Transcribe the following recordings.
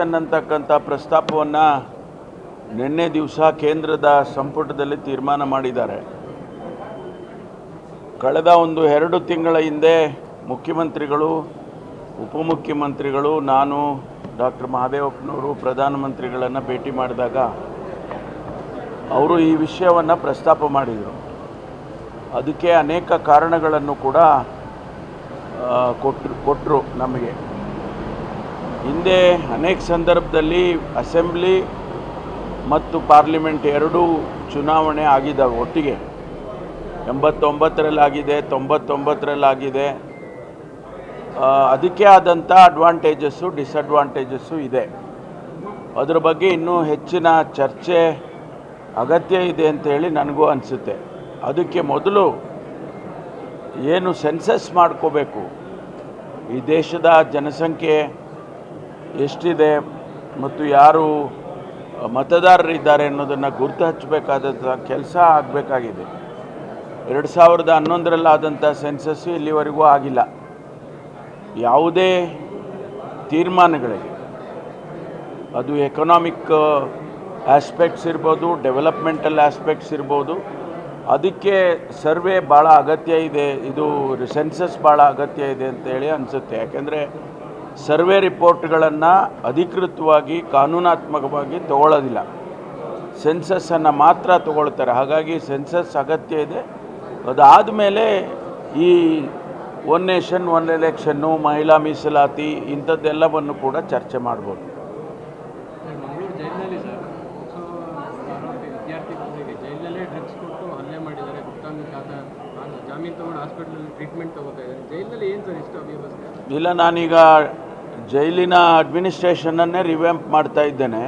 ಅನ್ನತಕ್ಕಂಥ ಪ್ರಸ್ತಾಪವನ್ನು ನಿನ್ನೆ ದಿವಸ ಕೇಂದ್ರದ ಸಂಪುಟದಲ್ಲಿ ತೀರ್ಮಾನ ಮಾಡಿದ್ದಾರೆ. ಕಳೆದ 1-2 ತಿಂಗಳ ಹಿಂದೆ ಮುಖ್ಯಮಂತ್ರಿಗಳು, ಉಪಮುಖ್ಯಮಂತ್ರಿಗಳು, ನಾನು, ಡಾಕ್ಟರ್ ಮಹದೇವಪ್ಪನವರು ಪ್ರಧಾನಮಂತ್ರಿಗಳನ್ನು ಭೇಟಿ ಮಾಡಿದಾಗ ಅವರು ಈ ವಿಷಯವನ್ನು ಪ್ರಸ್ತಾಪ ಮಾಡಿದರು. ಅದಕ್ಕೆ ಅನೇಕ ಕಾರಣಗಳನ್ನು ಕೂಡ ಕೊಟ್ಟರು ನಮಗೆ. ಹಿಂದೆ ಅನೇಕ ಸಂದರ್ಭದಲ್ಲಿ ಅಸೆಂಬ್ಲಿ ಮತ್ತು ಪಾರ್ಲಿಮೆಂಟ್ ಎರಡೂ ಚುನಾವಣೆ ಆಗಿದ್ದಾವೆ ಒಟ್ಟಿಗೆ. 89ರಲ್ಲಿ ಆಗಿದೆ, 99ರಲ್ಲಿ ಆಗಿದೆ. ಅದಕ್ಕೆ ಆದಂಥ ಅಡ್ವಾಂಟೇಜಸ್ಸು, ಡಿಸಡ್ವಾಂಟೇಜಸ್ಸು ಇದೆ. ಅದರ ಬಗ್ಗೆ ಇನ್ನೂ ಹೆಚ್ಚಿನ ಚರ್ಚೆ ಅಗತ್ಯ ಇದೆ ಅಂತೇಳಿ ನನಗೂ ಅನಿಸುತ್ತೆ. ಅದಕ್ಕೆ ಮೊದಲು ಏನು ಸೆನ್ಸಸ್ ಮಾಡ್ಕೋಬೇಕು, ಈ ದೇಶದ ಜನಸಂಖ್ಯೆ ಎಷ್ಟಿದೆ ಮತ್ತು ಯಾರು ಮತದಾರರಿದ್ದಾರೆ ಅನ್ನೋದನ್ನು ಗುರುತು ಹಚ್ಚಬೇಕಾದಂಥ ಕೆಲಸ ಆಗಬೇಕಾಗಿದೆ. 2011ರಲ್ಲಿ ಆದಂಥ ಸೆನ್ಸಸ್ಸು ಇಲ್ಲಿವರೆಗೂ ಆಗಿಲ್ಲ. ಯಾವುದೇ ತೀರ್ಮಾನಗಳಿಗೆ, ಅದು ಎಕನಾಮಿಕ್ ಆಸ್ಪೆಕ್ಟ್ಸ್ ಇರ್ಬೋದು, ಡೆವಲಪ್ಮೆಂಟಲ್ ಆಸ್ಪೆಕ್ಟ್ಸ್ ಇರ್ಬೋದು, ಅದಕ್ಕೆ ಸರ್ವೆ ಭಾಳ ಅಗತ್ಯ ಇದೆ, ಇದು ಸೆನ್ಸಸ್ ಭಾಳ ಅಗತ್ಯ ಇದೆ ಅಂತೇಳಿ ಅನಿಸುತ್ತೆ. ಯಾಕೆಂದರೆ ಸರ್ವೆ ರಿಪೋರ್ಟ್ಗಳನ್ನು ಅಧಿಕೃತವಾಗಿ ಕಾನೂನಾತ್ಮಕವಾಗಿ ತಗೊಳ್ಳೋದಿಲ್ಲ, ಸೆನ್ಸಸ್ಸನ್ನು ಮಾತ್ರ ತಗೊಳ್ತಾರೆ. ಹಾಗಾಗಿ ಸೆನ್ಸಸ್ ಅಗತ್ಯ ಇದೆ. ಅದಾದ ಮೇಲೆ ಈ ಒನ್ ನೇಷನ್ ಒನ್ ಎಲೆಕ್ಷನ್ನು, ಮಹಿಳಾ ಮೀಸಲಾತಿ ಇಂಥದ್ದೆಲ್ಲವನ್ನು ಕೂಡ ಚರ್ಚೆ ಮಾಡ್ಬೋದು. ಮಂಗಳೂರು ಜೈಲಿನಲ್ಲಿ ಸರ್ ಆರೋಪಿ ವಿದ್ಯಾರ್ಥಿಗಳಿಗೆ ಜೈಲಲ್ಲೇ ಡ್ರಗ್ಸ್ ಕೊಟ್ಟು ಹಲ್ಲೆ ಮಾಡಿದ್ದಾರೆ. ಗುಪ್ತಾಂಗ ಜಾಮೀನು ತಗೊಂಡು ಹಾಸ್ಪಿಟಲಲ್ಲಿ ಟ್ರೀಟ್ಮೆಂಟ್ ತಗೋತಾ ಇದ್ದಾರೆ. ಜೈಲಿನಲ್ಲಿ ಏನು ಸರ್ ಇಷ್ಟು ಅವ್ಯವಸ್ಥೆ? ಇಲ್ಲ, ನಾನೀಗ ಜೈಲಿನ ಅಡ್ಮಿನಿಸ್ಟ್ರೇಷನನ್ನೇ ರಿವ್ಯಾಂಪ್ ಮಾಡ್ತಾ ಇದ್ದೇನೆ.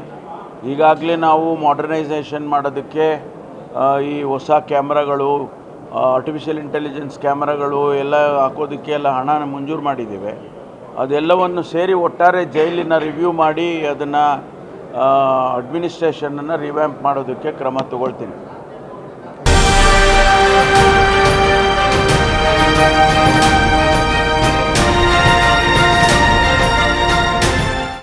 ಈಗಾಗಲೇ ನಾವು ಮಾಡರ್ನೈಸೇಷನ್ ಮಾಡೋದಕ್ಕೆ ಈ ಹೊಸ ಕ್ಯಾಮ್ರಾಗಳು, ಆರ್ಟಿಫಿಷಿಯಲ್ ಇಂಟೆಲಿಜೆನ್ಸ್ ಕ್ಯಾಮ್ರಾಗಳು ಎಲ್ಲ ಹಾಕೋದಕ್ಕೆ ಎಲ್ಲ ಹಣ ಮಂಜೂರು ಮಾಡಿದ್ದೇವೆ. ಅದೆಲ್ಲವನ್ನು ಸೇರಿ ಒಟ್ಟಾರೆ ಜೈಲಿನ ರಿವ್ಯೂ ಮಾಡಿ ಅದನ್ನು ಅಡ್ಮಿನಿಸ್ಟ್ರೇಷನನ್ನು ರಿವ್ಯಾಂಪ್ ಮಾಡೋದಕ್ಕೆ ಕ್ರಮ ತಗೊಳ್ತೀನಿ.